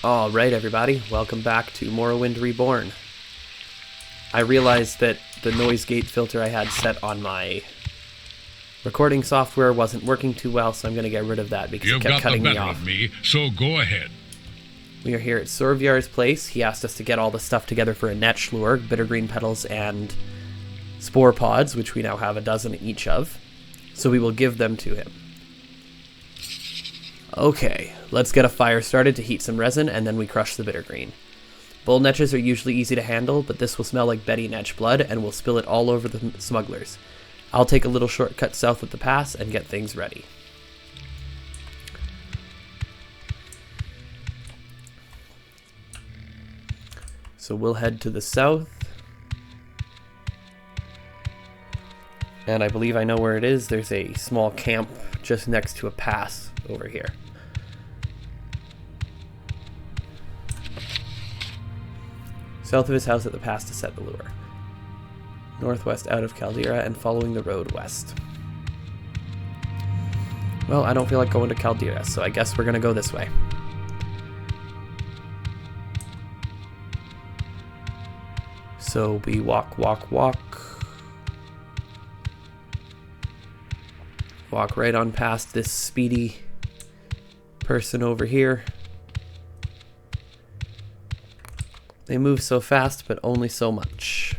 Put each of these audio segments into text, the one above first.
Alright everybody, welcome back to Morrowind Reborn. I realized that the noise gate filter I had set on my recording software wasn't working too well, so I'm going to get rid of that because it kept cutting me off. You've got the better of me, so go ahead. We are here at Sorvyar's place. He asked us to get all the stuff together for a netch lure, bittergreen petals and spore pods, which we now have a dozen each of. So we will give them to him. Okay, let's get a fire started to heat some resin, and then we crush the bittergreen. Bull netches are usually easy to handle, but this will smell like Betty Netch blood, and we'll spill it all over the smugglers. I'll take a little shortcut south of the pass and get things ready. So we'll head to the south. And I believe I know where it is. There's a small camp just next to a pass over here. South of his house at the pass to set the lure. Northwest out of Caldera and following the road west. Well, I don't feel like going to Caldera, so I guess we're gonna go this way. So we walk. Walk right on past this speedy person over here. They move so fast, but only so much.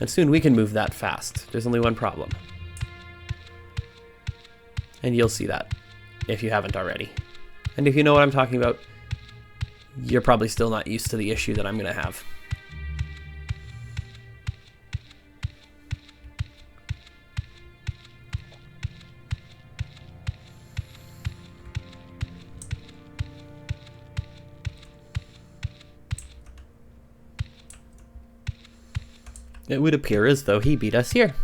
And soon we can move that fast. There's only one problem. And you'll see that, if you haven't already. And if you know what I'm talking about, you're probably still not used to the issue that I'm going to have. It would appear as though he beat us here.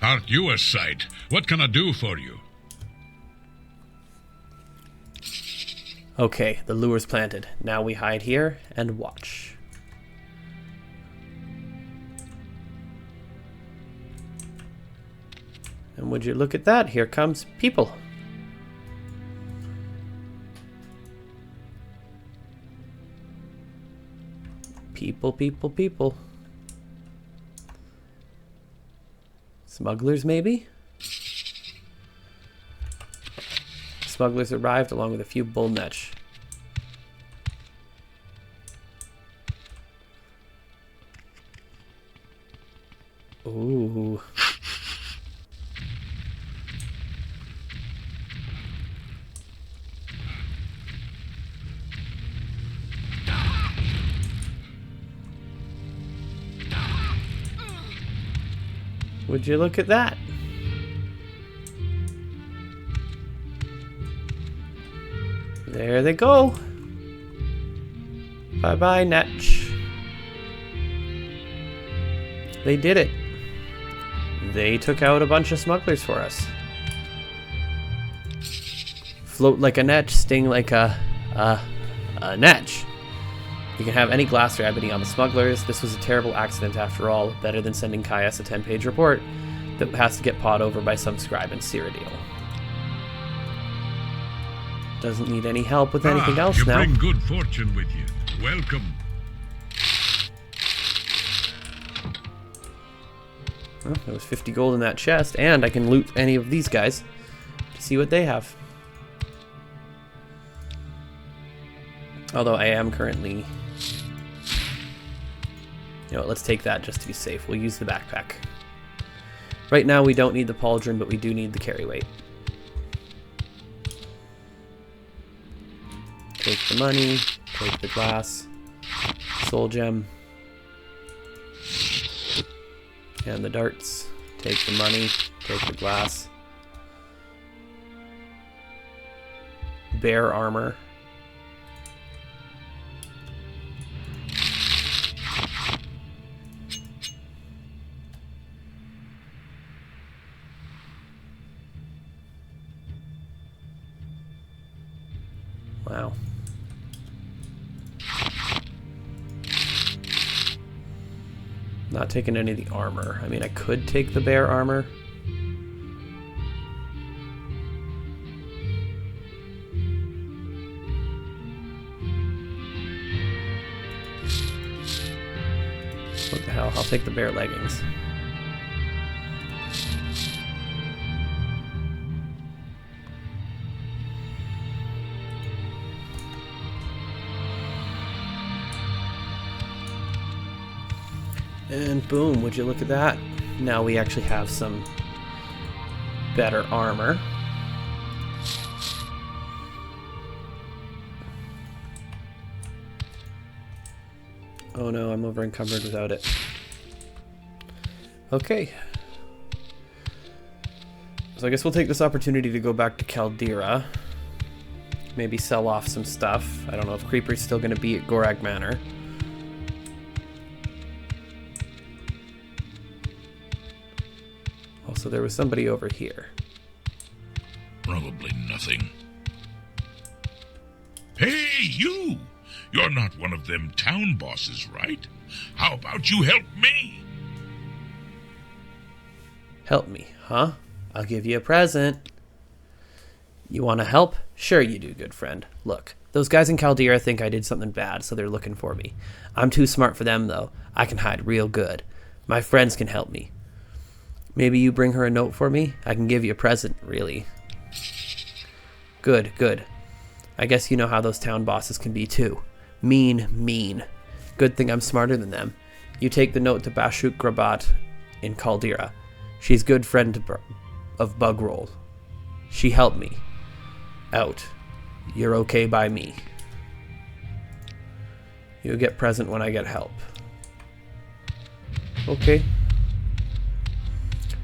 Aren't you a sight? What can I do for you? Okay, the lure's planted. Now we hide here and watch. And would you look at that? Here comes people. People. Smugglers, maybe? Smugglers arrived along with a few bull netch. Ooh. Would you look at that? There they go. Bye-bye, Netch. They did it. They took out a bunch of smugglers for us. Float like a netch, sting like a netch. You can have any glass rabbiting on the smugglers. This was a terrible accident after all. Better than sending Caius a 10-page report that has to get pawed over by some scribe in Cyrodiil. Doesn't need any help with anything else now. You bring good fortune with you. Welcome. Well, there was 50 gold in that chest, and I can loot any of these guys to see what they have. Although I am currently... You know what, let's take that just to be safe. We'll use the backpack. Right now we don't need the pauldron, but we do need the carry weight. Take the money, take the glass, soul gem, and the darts. Take the money, take the glass. Bear armor. Wow. Not taking any of the armor. I mean, I could take the bear armor. What the hell? I'll take the bear leggings. And boom, would you look at that? Now we actually have some better armor. Oh no, I'm over encumbered without it. Okay. So I guess we'll take this opportunity to go back to Caldera. Maybe sell off some stuff. I don't know if Creeper's still going to be at Gorag Manor. Also, there was somebody over here. Probably nothing. Hey, you! You're not one of them town bosses, right? How about you help me? Help me, huh? I'll give you a present. You want to help? Sure you do, good friend. Look, those guys in Caldera think I did something bad, so they're looking for me. I'm too smart for them, though. I can hide real good. My friends can help me. Maybe you bring her a note for me? I can give you a present, really. Good, good. I guess you know how those town bosses can be, too. Mean. Good thing I'm smarter than them. You take the note to Bashuk Grabat in Caldera. She's good friend of Bugroll. She helped me out. You're okay by me. You get present when I get help. Okay.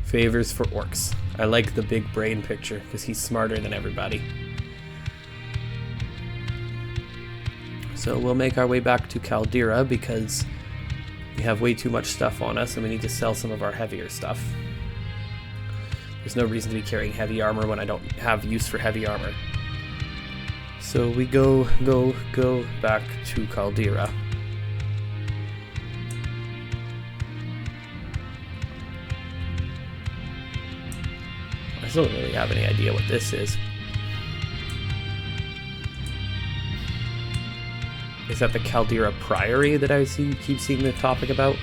Favors for orcs. I like the big brain picture because he's smarter than everybody. So we'll make our way back to Caldera because we have way too much stuff on us and we need to sell some of our heavier stuff. There's no reason to be carrying heavy armor when I don't have use for heavy armor. So we go back to Caldera. I still don't really have any idea what this is. Is that the Caldera Priory that I keep seeing the topic about?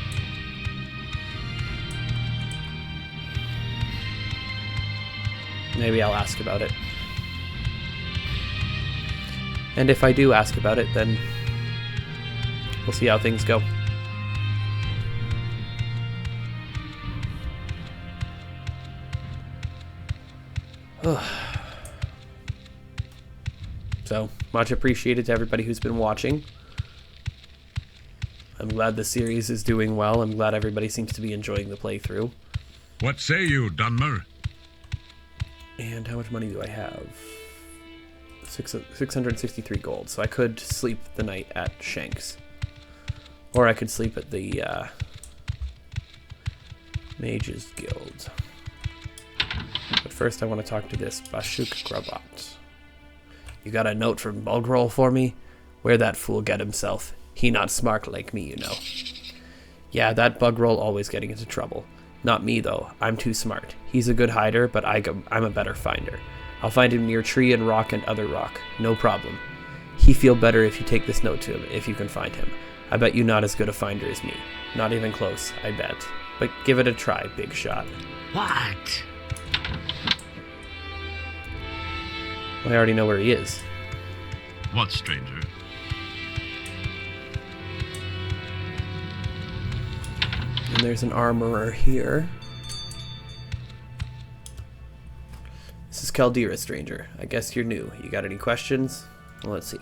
Maybe I'll ask about it. And if I do ask about it, then we'll see how things go. So, much appreciated to everybody who's been watching. I'm glad the series is doing well. I'm glad everybody seems to be enjoying the playthrough. What say you, Dunmer? And how much money do I have? 663 gold. So I could sleep the night at Shanks. Or I could sleep at the Mages Guild. But first I want to talk to this Bashuk Grabat. You got a note from Bugroll for me? Where that fool get himself? He not smart like me, you know. Yeah, that Bugroll always getting into trouble. Not me, though. I'm too smart. He's a good hider, but I'm a better finder. I'll find him near tree and rock and other rock. No problem. He feel better if you take this note to him, if you can find him. I bet you not as good a finder as me. Not even close, I bet. But give it a try, big shot. What? I already know where he is. What, stranger? And there's an armorer here. This is Caldera, stranger. I guess you're new. You got any questions? Well, let's see.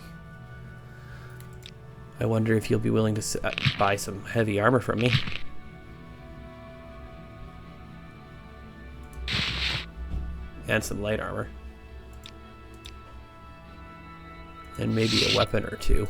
I wonder if you'll be willing to buy some heavy armor from me. And some light armor. And maybe a weapon or two.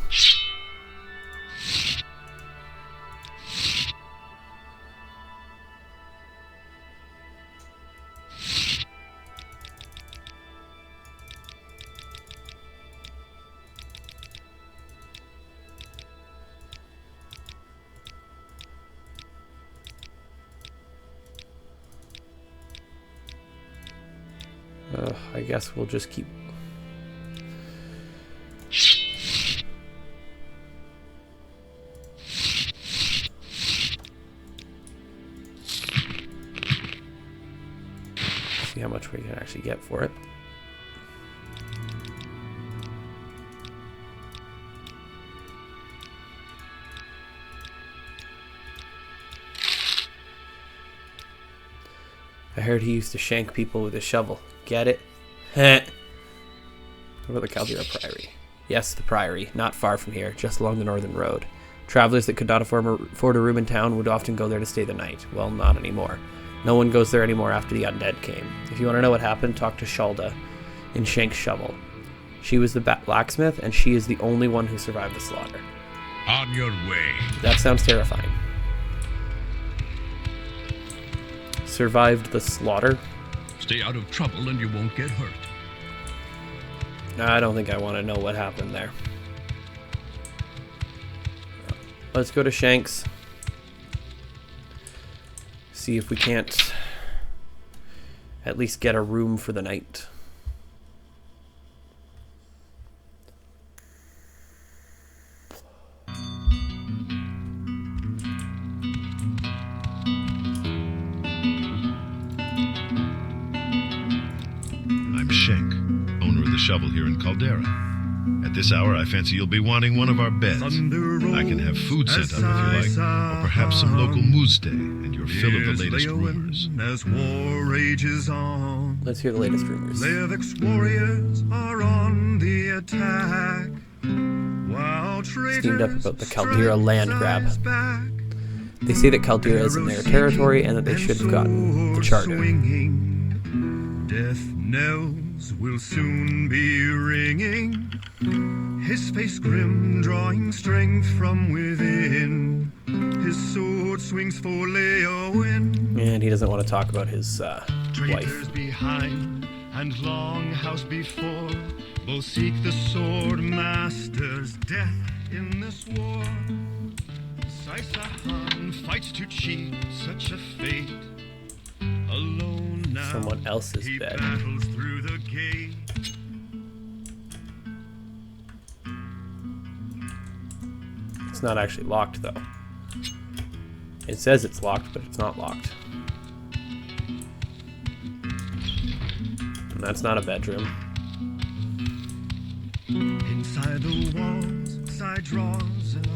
I guess we'll just keep... See how much we can actually get for it. I heard he used to shank people with a shovel. Get it? Heh. What about the Caldera Priory? Yes, the Priory. Not far from here, just along the northern road. Travelers that could not afford a room in town would often go there to stay the night. Well, not anymore. No one goes there anymore after the undead came. If you want to know what happened, talk to Shalda in Shank's shovel. She was the blacksmith, and she is the only one who survived the slaughter. On your way. That sounds terrifying. Survived the slaughter? Stay out of trouble and you won't get hurt. I don't think I want to know what happened there. Let's go to Shank's. See if we can't at least get a room for the night. I'm Shank, owner of the shovel here in Caldera. At this hour, I fancy you'll be wanting one of our beds. I can have food sent up if you like, or perhaps some local moose day and your fill of the latest rumors. As war rages on, Let's hear the latest rumors. Levic's warriors are on the attack. While Steamed up about the Caldera land grab. back, They say that Caldera is in their territory and that they should have gotten the charter. swinging, death knells will soon be ringing. His face grim, drawing strength from within. His sword swings for Leowin. And he doesn't want to talk about his Traitors wife. behind and longhouse before, both seek the sword master's death in this war. Saisahan fights to cheat such a fate. Alone now, Someone else's he bed. battles through the gate. It's not actually locked, though. It says it's locked, but it's not locked. And that's not a bedroom. Inside the walls, side draws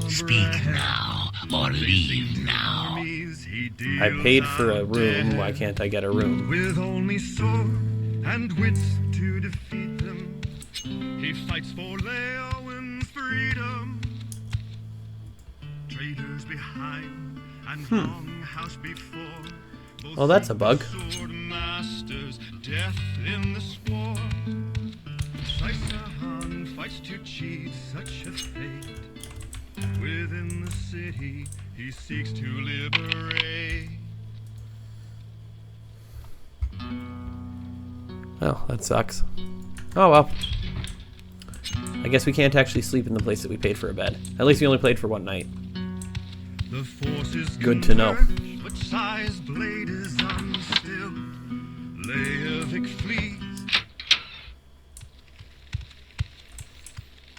Speak now or leave now. I paid for a room. Why can't I get a room? With only sword and wits to defeat them, he fights for Leowin's freedom. Traitors behind and longhouse before. Both Oh, that's a bug. sword masters, death in this war. Saisahan fights to cheat such a fate. Within the city, he seeks to liberate. Oh, that sucks. Oh well. I guess we can't actually sleep in the place that we paid for a bed. At least we only played for one night. The force is Good to know. converged, but Sigh's blade is unstill. Leovic flees.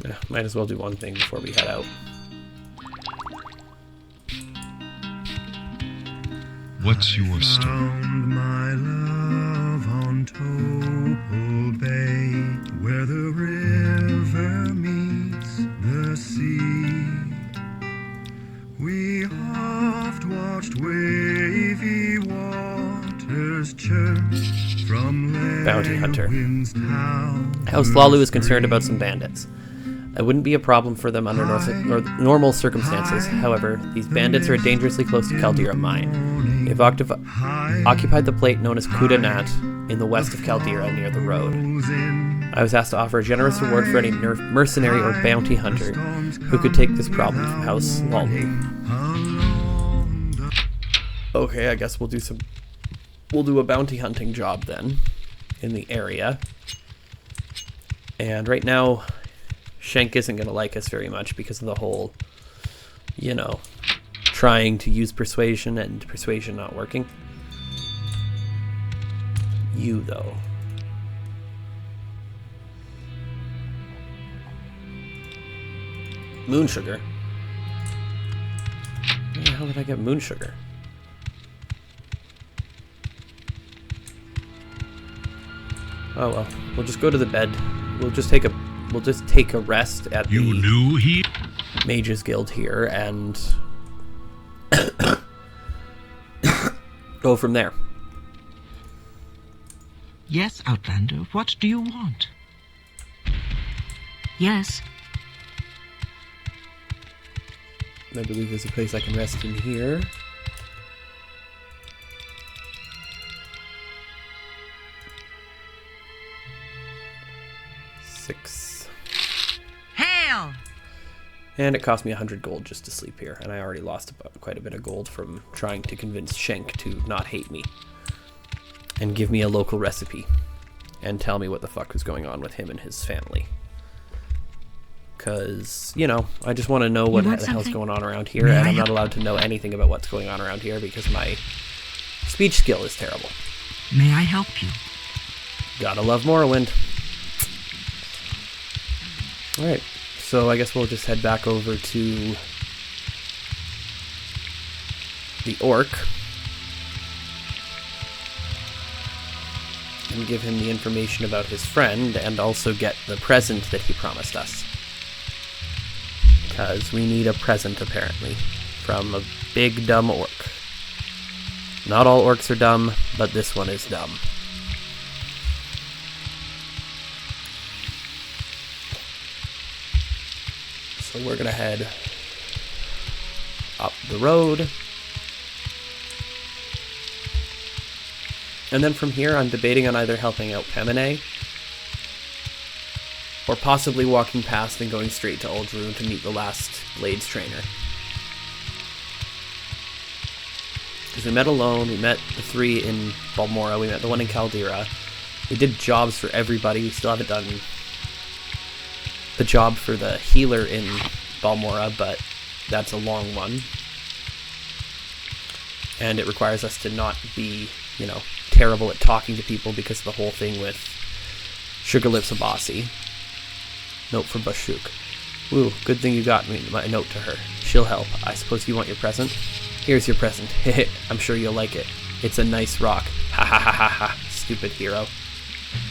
Yeah, might as well do one thing before we head out. What's your story? Found my love on Topol Bay, where the river meets the sea. We oft watched wavy waters church from Bounty hunter. Leowin's town. House Lalu is concerned about some bandits. It wouldn't be a problem for them under normal circumstances. However, these bandits are dangerously close to Caldera Mine. They've occupied the plate known as Kuda Nat in the west of Caldera near the road. I was asked to offer a generous reward for any mercenary or bounty hunter who could take this problem from House Lalu. Okay, I guess we'll do a bounty hunting job then in the area. And right now, Shank isn't going to like us very much because of the whole, you know, trying to use persuasion and persuasion not working. You, though. Moon sugar? Where the hell did I get moon sugar? Oh well, we'll just go to the bed. We'll just take a rest at You the knew he... Mages Guild here and go from there. Yes, Outlander, what do you want? Yes. I believe there's a place I can rest in here. Six. Hail! And it cost me 100 gold just to sleep here, and I already lost quite a bit of gold from trying to convince Shenk to not hate me and give me a local recipe and tell me what the fuck was going on with him and his family. Because, you know, I just want to know what the hell's going on around here, and I'm not allowed to know anything about what's going on around here because my speech skill is terrible. May I help you? Gotta love Morrowind. Alright, so I guess we'll just head back over to the orc and give him the information about his friend and also get the present that he promised us. Because we need a present, apparently, from a big dumb orc. Not all orcs are dumb, but this one is dumb. So we're gonna head up the road. And then from here, I'm debating on either helping out Pemene or possibly walking past and going straight to Ald'ruhn to meet the last Blades trainer. Because we met alone, we met the 3 in Balmora, we met the 1 in Caldera. We did jobs for everybody, we still haven't done the job for the healer in Balmora, but that's a long one. And it requires us to not be, you know, terrible at talking to people because of the whole thing with Sugar Lips Abasi. Note for Bashuk. Ooh, good thing you got me my note to her. She'll help. I suppose you want your present? Here's your present. Heh, I'm sure you'll like it. It's a nice rock. Ha ha ha ha ha. Stupid hero.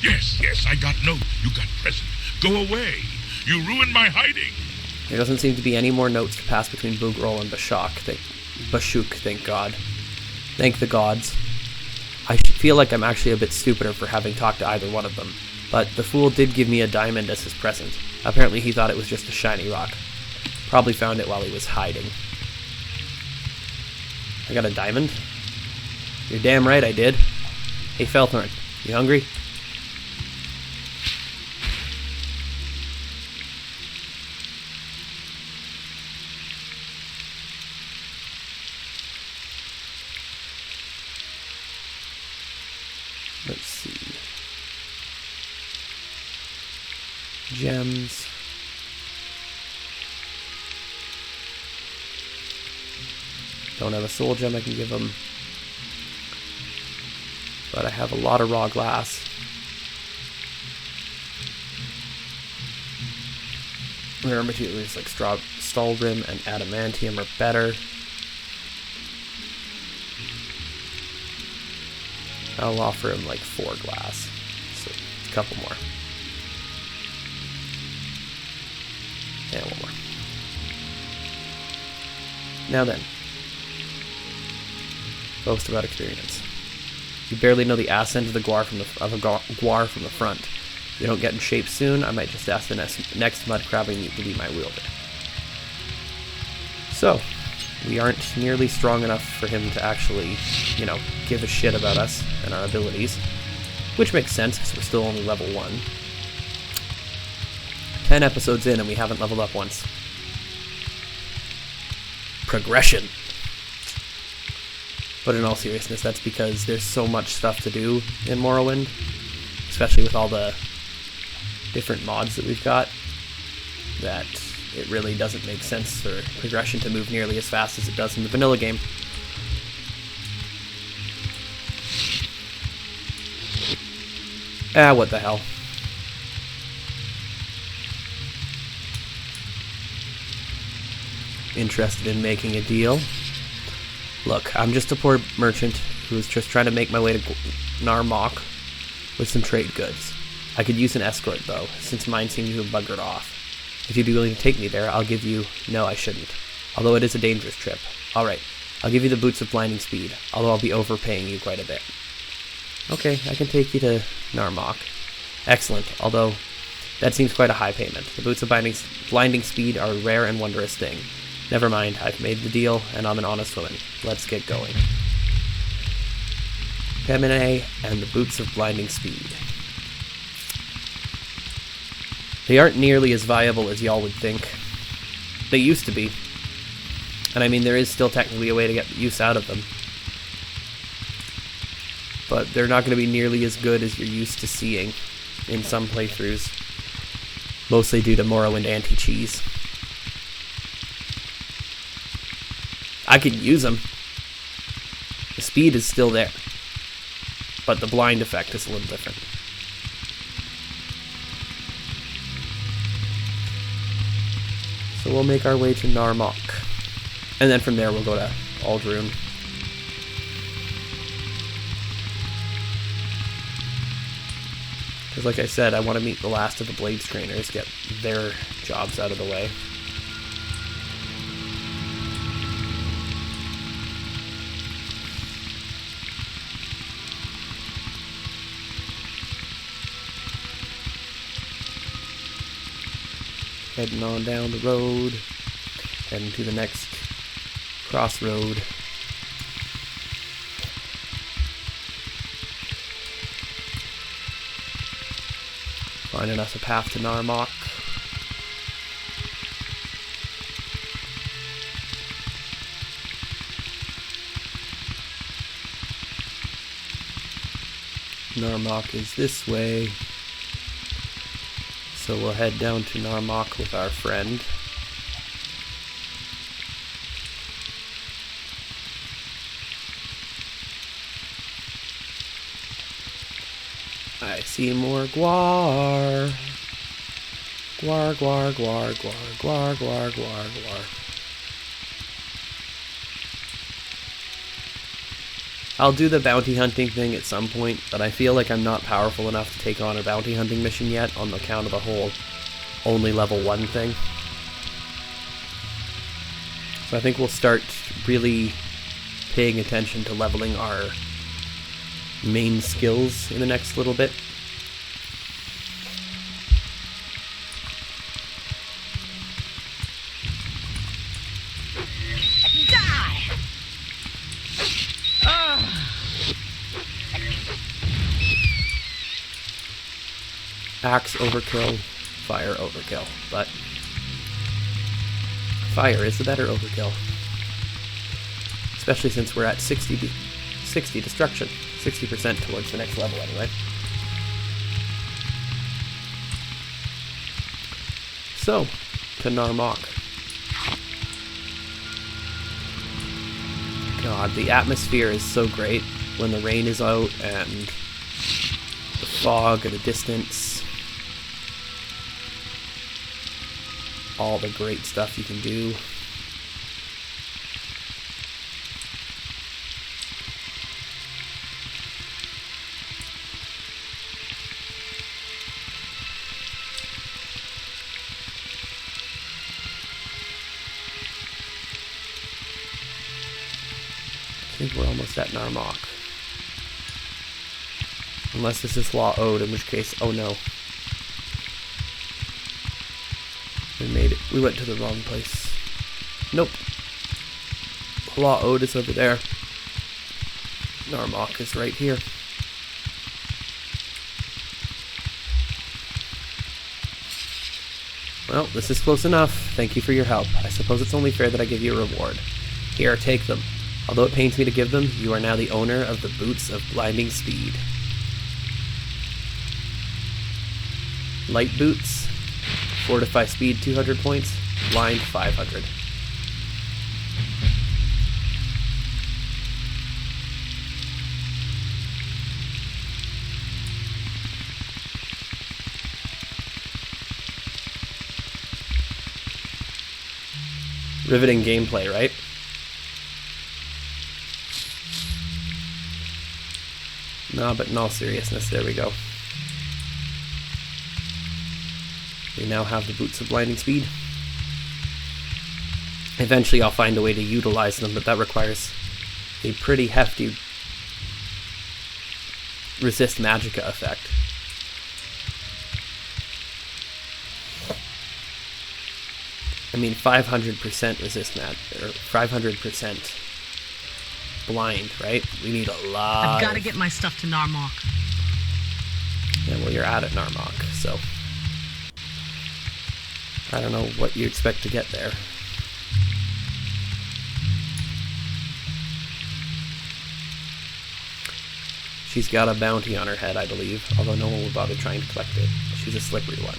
Yes, I got note. You got present. Go away. You ruined my hiding. There doesn't seem to be any more notes to pass between Boogrol and Bashuk, thank God. Thank the gods. I feel like I'm actually a bit stupider for having talked to either one of them, but the fool did give me a diamond as his present. Apparently he thought it was just a shiny rock. Probably found it while he was hiding. I got a diamond? You're damn right I did. Hey Felthorn, you hungry? Let's see. Gems. Don't have a soul gem I can give him. But I have a lot of raw glass. Rare materials like Stalgrim and adamantium are better. I'll offer him like 4 glass. So a couple more. And 1 more. Now then. Boast about experience. You barely know the ass end of the guar from the front. If they don't get in shape soon, I might just ask the next mud crab I meet to be my wielder. So, we aren't nearly strong enough for him to actually, you know, give a shit about us and our abilities. Which makes sense, because we're still only level 1. 10 episodes in and we haven't leveled up once. Progression! But in all seriousness, that's because there's so much stuff to do in Morrowind, especially with all the different mods that we've got, that it really doesn't make sense for progression to move nearly as fast as it does in the vanilla game. Ah, what the hell. interested in making a deal. Look, I'm just a poor merchant who's just trying to make my way to Narmok with some trade goods. I could use an escort, though, since mine seem to have buggered off. If you'd be willing to take me there, I'll give you... No, I shouldn't. Although it is a dangerous trip. Alright, I'll give you the boots of blinding speed, although I'll be overpaying you quite a bit. Okay, I can take you to Narmok. Excellent, although that seems quite a high payment. The boots of blinding speed are a rare and wondrous thing. Never mind, I've made the deal, and I'm an honest woman. Let's get going. Pemine and the boots of blinding speed. They aren't nearly as viable as y'all would think. They used to be. And I mean, there is still technically a way to get use out of them. But they're not going to be nearly as good as you're used to seeing in some playthroughs. Mostly due to Morrowind anti-cheese. I could use them. The speed is still there. But the blind effect is a little different. So we'll make our way to Narmok. And then from there we'll go to Ald'ruhn. Because like I said, I want to meet the last of the blade strainers, get their jobs out of the way. Heading on down the road, heading to the next crossroad. Finding us a path to Narmok. Narmok is this way. So we'll head down to Narmok with our friend. I see more guar. Guar, guar, guar, guar, guar, guar, guar, guar. I'll do the bounty hunting thing at some point, but I feel like I'm not powerful enough to take on a bounty hunting mission yet on the account of the whole only level 1 thing. So I think we'll start really paying attention to leveling our main skills in the next little bit. Axe overkill, fire overkill, but fire is the better overkill. Especially since we're at 60 destruction, 60% towards the next level anyway. So, to Narmok. God, the atmosphere is so great when the rain is out and the fog at a distance. All the great stuff you can do. I think we're almost at Narmok. Unless this is Law Ode, in which case, oh no. We made it. We went to the wrong place. Nope. Law Ode is over there. Narmok is right here. Well, this is close enough. Thank you for your help. I suppose it's only fair that I give you a reward. Here, take them. Although it pains me to give them, you are now the owner of the Boots of Blinding Speed. Light boots. Fortify speed 200 points. Blind 500. riveting gameplay, right? No, but in all seriousness, there we go. We now have the boots of blinding speed. Eventually I'll find a way to utilize them, but that requires a pretty hefty resist magicka effect. I mean, 500% resist mag, or 500% blind, right? We need a lot. I've got to get my stuff to Narmok. Yeah, well, you're out at Narmok, so I don't know what you expect to get there. She's got a bounty on her head, I believe, although no one will bother trying to collect it. She's a slippery one.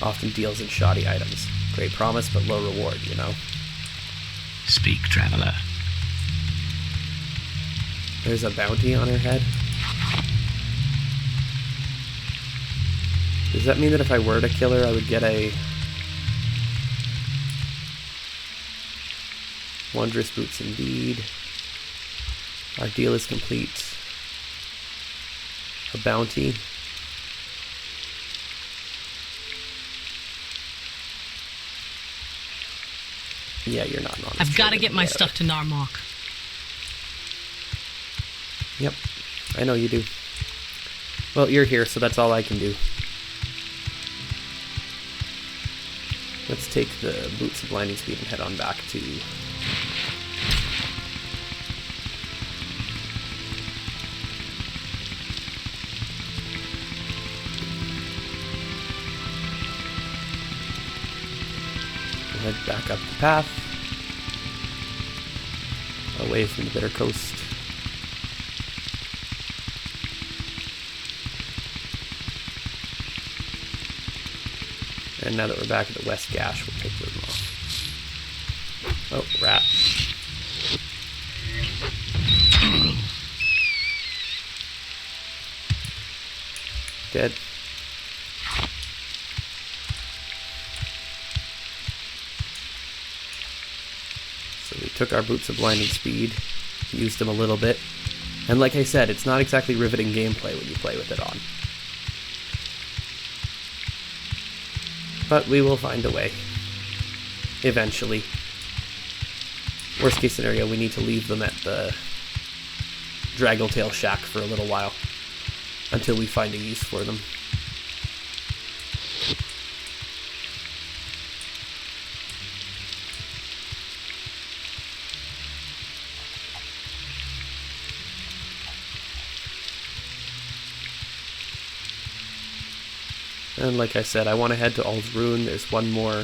Often deals in shoddy items. Great promise, but low reward, you know? Speak, traveler. There's a bounty on her head? Does that mean that if I were to kill her, I would get a wondrous boots indeed? Our deal is complete. A bounty. Yeah, you're not an honest I've got to trader, get my whatever. stuff to Narmok. Yep, I know you do. Well, you're here, so that's all I can do. Let's take the boots of blinding speed and head on back to head back up the path, away from the Bitter Coast. And now that we're back at the West Gash, we'll take them off. Oh, rat. Dead. So we took our boots of blinding speed, used them a little bit, and like I said, it's not exactly riveting gameplay when you play with it on. But we will find a way. Eventually. Worst case scenario, we need to leave them at the Draggletail Shack for a little while, until we find a use for them. And like I said, I want to head to Ald'ruhn. There's one more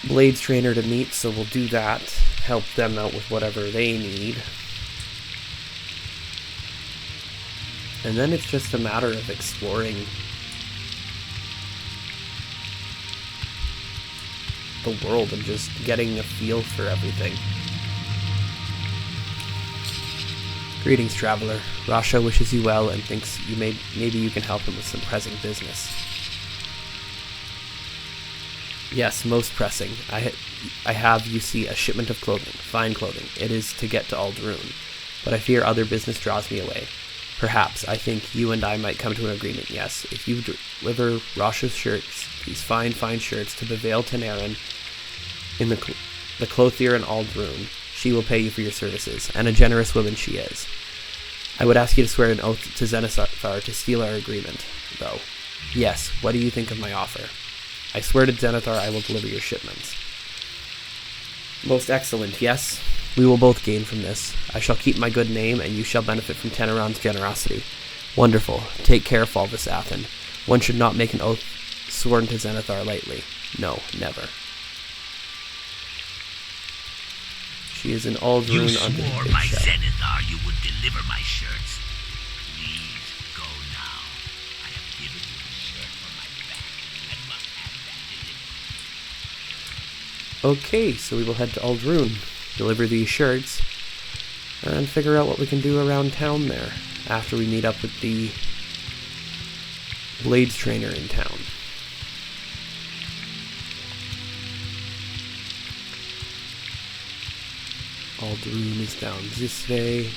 Blades trainer to meet, so we'll do that. Help them out with whatever they need. And then it's just a matter of exploring the world and just getting a feel for everything. Greetings, traveler. Rasha wishes you well and thinks maybe you can help him with some pressing business. Yes, most pressing. I have, you see, a shipment of clothing, fine clothing. It is to get to Ald'ruhn, but I fear other business draws me away. Perhaps, I think you and I might come to an agreement, yes. If you deliver Rasha's shirts, these fine shirts, to Bevail Tenaran in the clothier in Ald'ruhn, she will pay you for your services, and a generous woman she is. I would ask you to swear an oath to Zenithar to seal our agreement, though. Yes, what do you think of my offer? I swear to Zenithar I will deliver your shipments. Most excellent, yes. We will both gain from this. I shall keep my good name, and you shall benefit from Tenaran's generosity. Wonderful. Take care, Falvis Athen. One should not make an oath sworn to Zenithar lightly. No, never. She is in Ald'ruhn You under the swore big by shell. Zenithar you would deliver my shirts. Please go now. I have given you the shirt for my back and must have that delivered. Okay, so we will head to Ald'ruhn, deliver these shirts, and figure out what we can do around town there after we meet up with the Blades trainer in town. Ald'ruhn is down this way.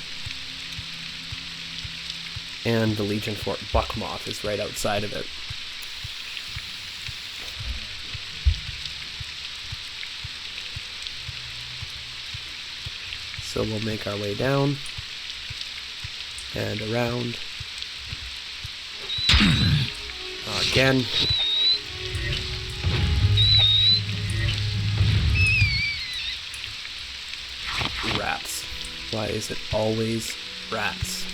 And the Legion Fort Buckmoth is right outside of it. So we'll make our way down and around. Again. Rats. Why is it always rats?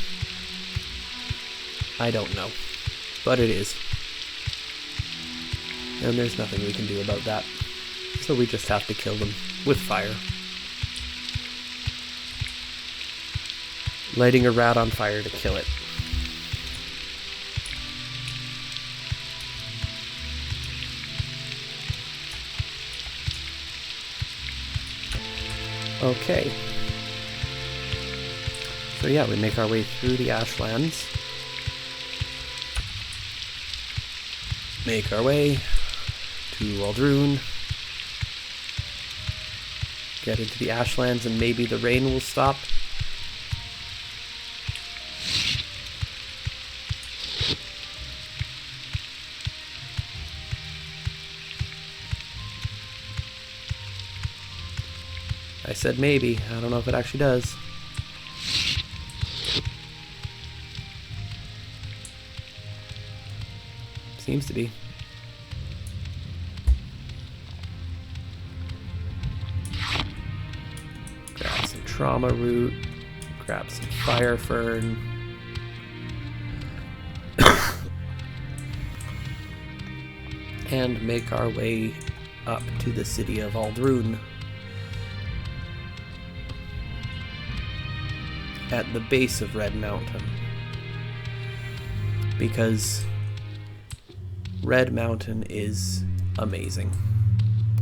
I don't know, but it is. And there's nothing we can do about that. So we just have to kill them with fire. Lighting a rat on fire to kill it. Okay. So yeah, we make our way through the Ashlands. Make our way to Ald'ruhn. Get into the Ashlands and maybe the rain will stop. I said maybe. I don't know if it actually does. Seems to be. Grab some trauma root. Grab some fire fern. And make our way up to the city of Ald'ruhn. At the base of Red Mountain. Because Red Mountain is amazing.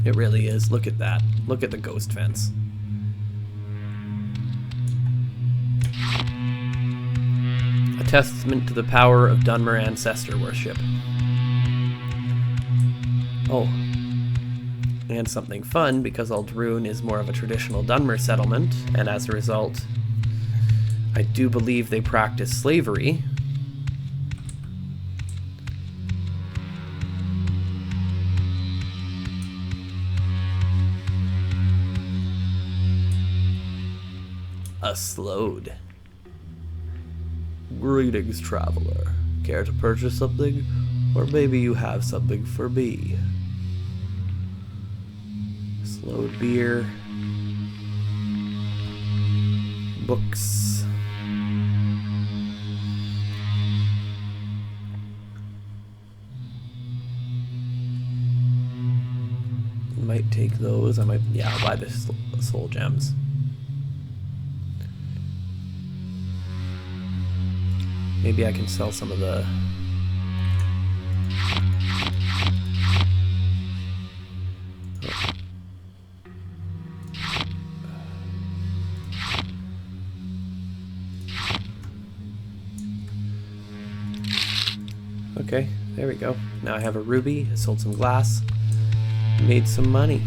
It really is. Look at that. Look at the ghost fence. A testament to the power of Dunmer ancestor worship. Oh. And something fun, because Ald'ruhn is more of a traditional Dunmer settlement, and as a result, I do believe they practice slavery. A Slode. Greetings, traveler. Care to purchase something? Or maybe you have something for me. Slode beer. Books. Might take those. Yeah, I'll buy the soul gems. Maybe I can sell some of the... Oh. Okay, there we go. Now I have a ruby. I sold some glass. Made some money.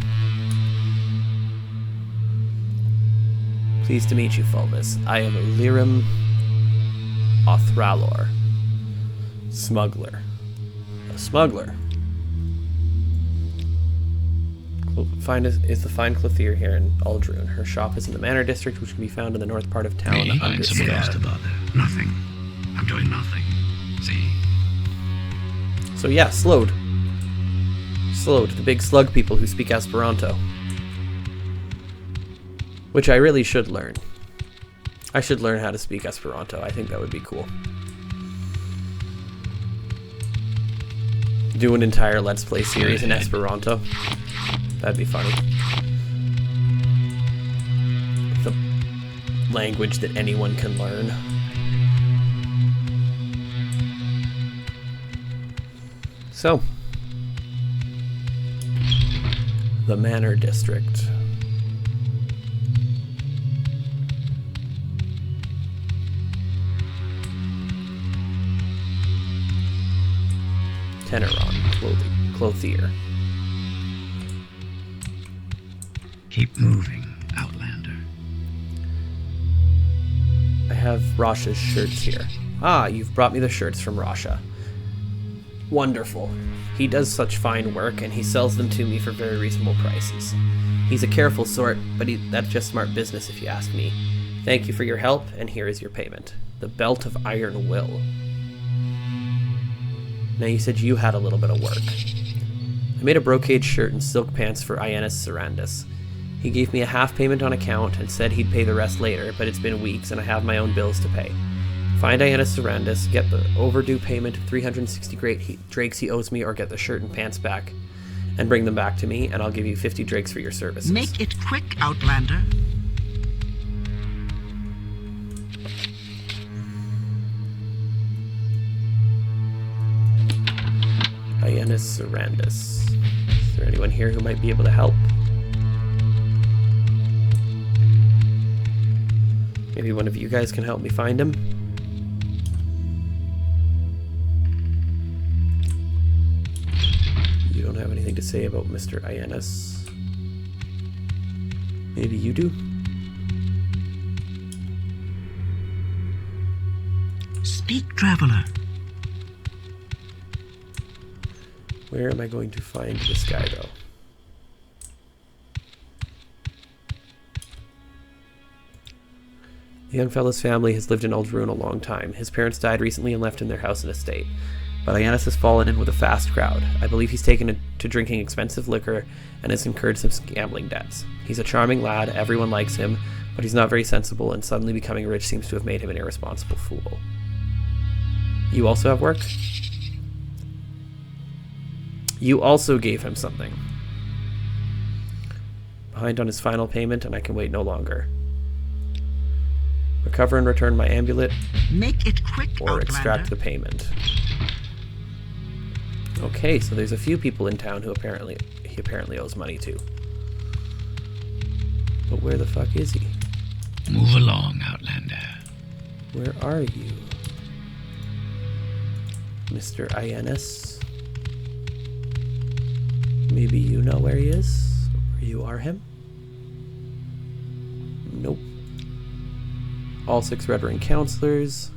Pleased to meet you, Falvis. I am Lirim Othralor. Smuggler. A smuggler. Is the fine clothier here in Ald'ruhn. Her shop is in the Manor District, which can be found in the north part of town. Really? Find someone else to bother. Nothing. I'm doing nothing. See? So yeah, Slode. Slode, the big slug people who speak Esperanto. Which I really should learn. I should learn how to speak Esperanto. I think that would be cool. Do an entire Let's Play series in Esperanto. That'd be funny. The language that anyone can learn. So, the Manor District. Teneron, clothier. Keep moving, Outlander. have Rasha's shirts here. Ah, you've brought me the shirts from Rasha. Wonderful. He does such fine work, and he sells them to me for very reasonable prices. He's a careful sort, but that's just smart business if you ask me. Thank you for your help, and here is your payment. The Belt of Iron Will. Now you said you had a little bit of work. I made a brocade shirt and silk pants for Ionis Sarandis. He gave me a half payment on account and said he'd pay the rest later, but it's been weeks and I have my own bills to pay. Find Ionis Sarandis, get the overdue payment of 360 drakes he owes me, or get the shirt and pants back and bring them back to me, and I'll give you 50 drakes for your services. Make it quick, Outlander. Ionis Sarandis. Is there anyone here who might be able to help? Maybe one of you guys can help me find him? You don't have anything to say about Mr. Ionis. Maybe you do? Speak, traveler. Where am I going to find this guy, though? The young fellow's family has lived in Ald'ruhn a long time. His parents died recently and left him their house and estate. But Ionis has fallen in with a fast crowd. I believe he's taken to drinking expensive liquor and has incurred some gambling debts. He's a charming lad, everyone likes him, but he's not very sensible, and suddenly becoming rich seems to have made him an irresponsible fool. You also have work? You also gave him something. Behind on his final payment, and I can wait no longer. Recover and return my amulet, Make it quick, or Outlander. extract the payment. Okay, so there's a few people in town who he apparently owes money to. But where the fuck is he? Move along, Outlander. Where are you? Mr. Ionis? Maybe you know where he is? Or you are him? Nope. All 6 Red Ring counselors.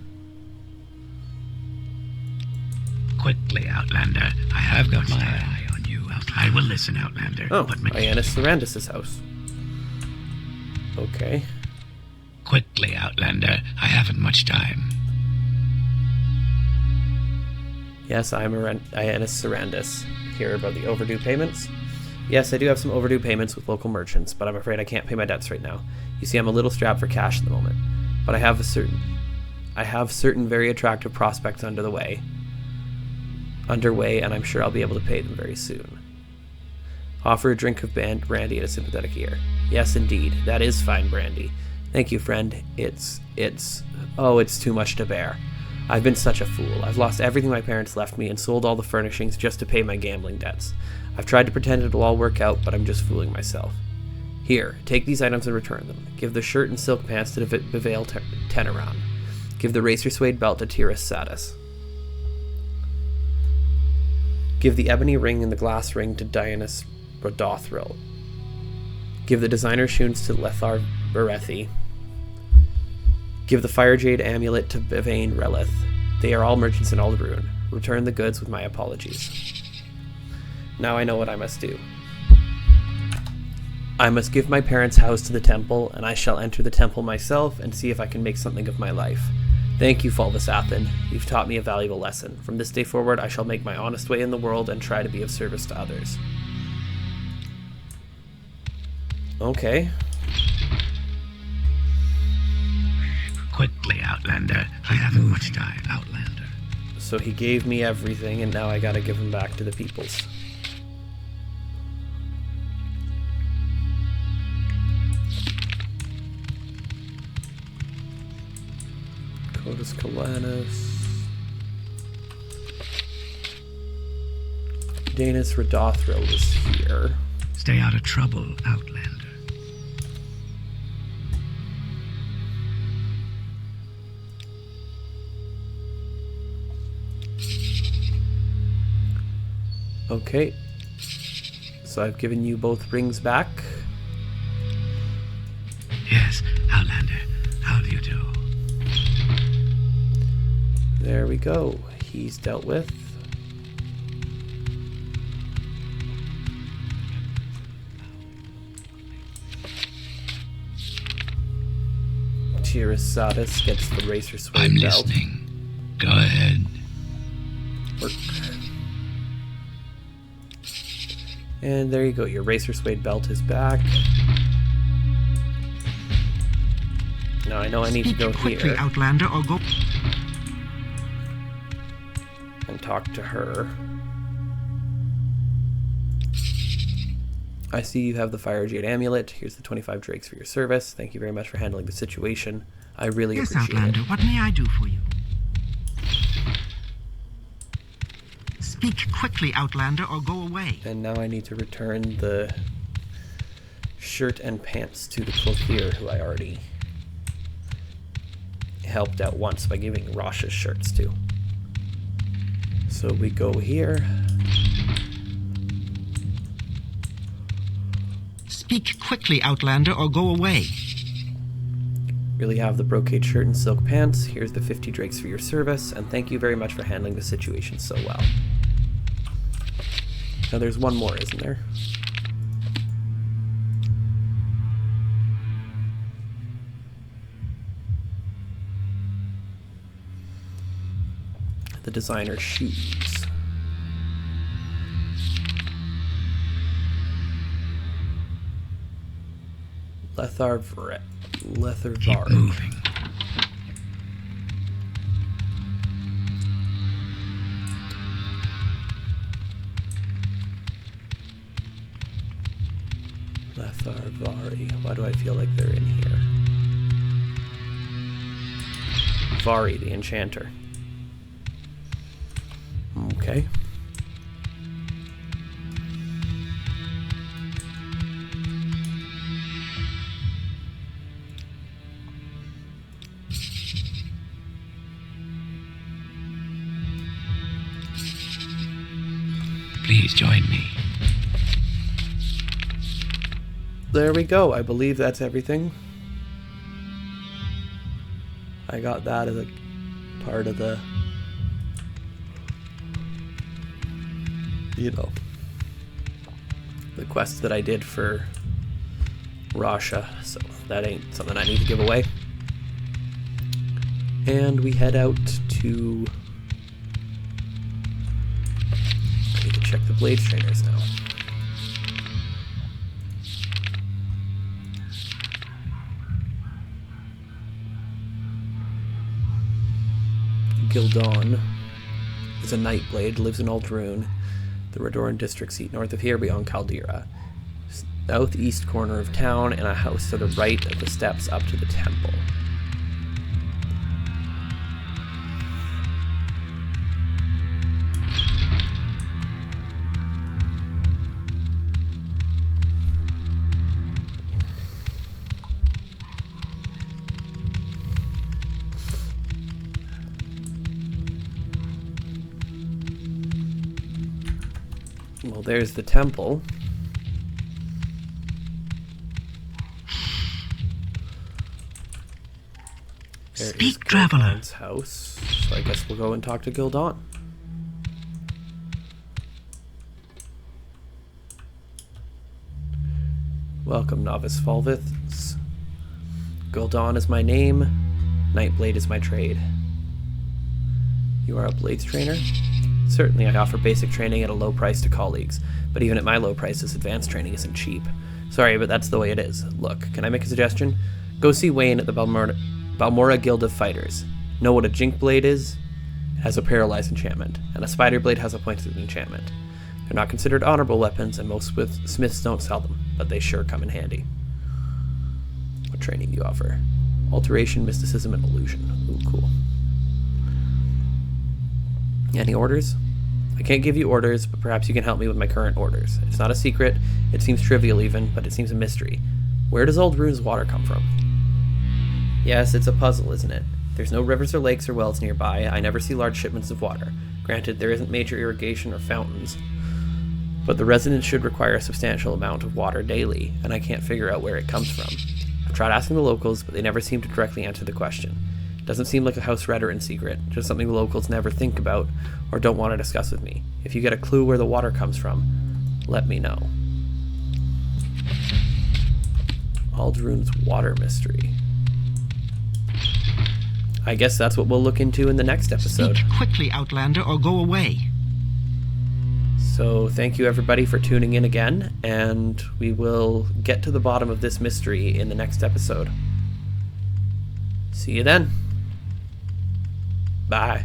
Quickly, Outlander. I have got my eye on you. I will listen, Outlander. Oh, but Ionis Sarandis' house. Okay. quickly, Outlander. I haven't much time. Yes, I'm Ionis Sarandis. Hear about the overdue payments? Yes, I do have some overdue payments with local merchants, but I'm afraid I can't pay my debts right now. You see, I'm a little strapped for cash at the moment, but I have certain very attractive prospects underway, and I'm sure I'll be able to pay them very soon. Offer a drink of brandy and a sympathetic ear. Yes, indeed, that is fine brandy. Thank you, friend. It's too much to bear. I've been such a fool. I've lost everything my parents left me and sold all the furnishings just to pay my gambling debts. I've tried to pretend it'll all work out, but I'm just fooling myself. Here, take these items and return them. Give the shirt and silk pants to Bevail Teneran. Give the racer suede belt to Tiras Sadis. Give the ebony ring and the glass ring to Dionysus Rodothril. Give the designer shoons to Lethar Berethi. Give the fire jade amulet to Bevane Relith. They are all merchants in Ald'ruhn. Return the goods with my apologies. Now I know what I must do. I must give my parents' house to the temple, and I shall enter the temple myself and see if I can make something of my life. Thank you, Falvis Athen. You've taught me a valuable lesson. From this day forward, I shall make my honest way in the world and try to be of service to others. Okay. Quickly, Outlander. I haven't much time. Outlander. So he gave me everything, and now I gotta give him back to the peoples. Cotus Calanus. Danis Rodothril is here. Stay out of trouble, Outlander. Okay. So I've given you both rings back. Yes, Outlander. How do you do? There we go. He's dealt with. Tirasatis gets the Racer Suede I'm belt. listening. Go ahead. Work. And there you go. Your Racer Suede belt is back. Now I know I need to go quickly, here Outlander, or go... and talk to her. I see you have the Fire Jade Amulet. Here's the 25 drakes for your service. Thank you very much for handling the situation. I really Yes, appreciate Outlander, it. what may I do for you? Speak quickly, Outlander, or go away. And now I need to return the shirt and pants to the clothier who I already helped out once by giving Rasha's shirts to. So we go here. Speak quickly, Outlander, or go away. Really have the brocade shirt and silk pants. Here's the 50 drakes for your service, and thank you very much for handling the situation so well. Now there's one more, isn't there? The designer shoes. Letharvari. Keep moving. Letharvari. Why do I feel like they're in here? Vari, the enchanter. Okay. Please join me. There we go. I believe that's everything. I got that as a part of the, you know, the quest that I did for Rasha. So that ain't something I need to give away. And we head out to... I need to check the Blades trainers now. Gildon is a Nightblade, lives in Ald'ruhn, the Reborn district seat north of here beyond Caldera. Southeast corner of town, and a house to the right of the steps up to the temple. Well, there's the temple. There Speak, is traveler. Gildon's house. So I guess we'll go and talk to Gildon. Welcome, novice Falvis. Gildon is my name. Nightblade is my trade. You are a Blades trainer? Certainly, I offer basic training at a low price to colleagues, but even at my low prices, advanced training isn't cheap. Sorry, but that's the way it is. Look, can I make a suggestion? Go see Wayne at the Balmora Guild of Fighters. Know what a Jink Blade is? It has a paralyzed enchantment, and a Spider Blade has a pointed enchantment. They're not considered honorable weapons, and most smiths don't sell them, but they sure come in handy. What training do you offer? Alteration, mysticism, and illusion. Ooh, cool. Any orders? I can't give you orders, but perhaps you can help me with my current orders. It's not a secret, it seems trivial even, but it seems a mystery. Where does Ald'ruhn's water come from? Yes, it's a puzzle, isn't it? There's no rivers or lakes or wells nearby. I never see large shipments of water. Granted, there isn't major irrigation or fountains, but the residents should require a substantial amount of water daily, and I can't figure out where it comes from. I've tried asking the locals, but they never seem to directly answer the question. Doesn't seem like a house veteran secret, just something the locals never think about or don't want to discuss with me. If you get a clue where the water comes from, let me know. Ald'ruhn's water mystery. I guess that's what we'll look into in the next episode. Speak quickly, Outlander, or go away. So thank you everybody for tuning in again, and we will get to the bottom of this mystery in the next episode. See you then. Bye.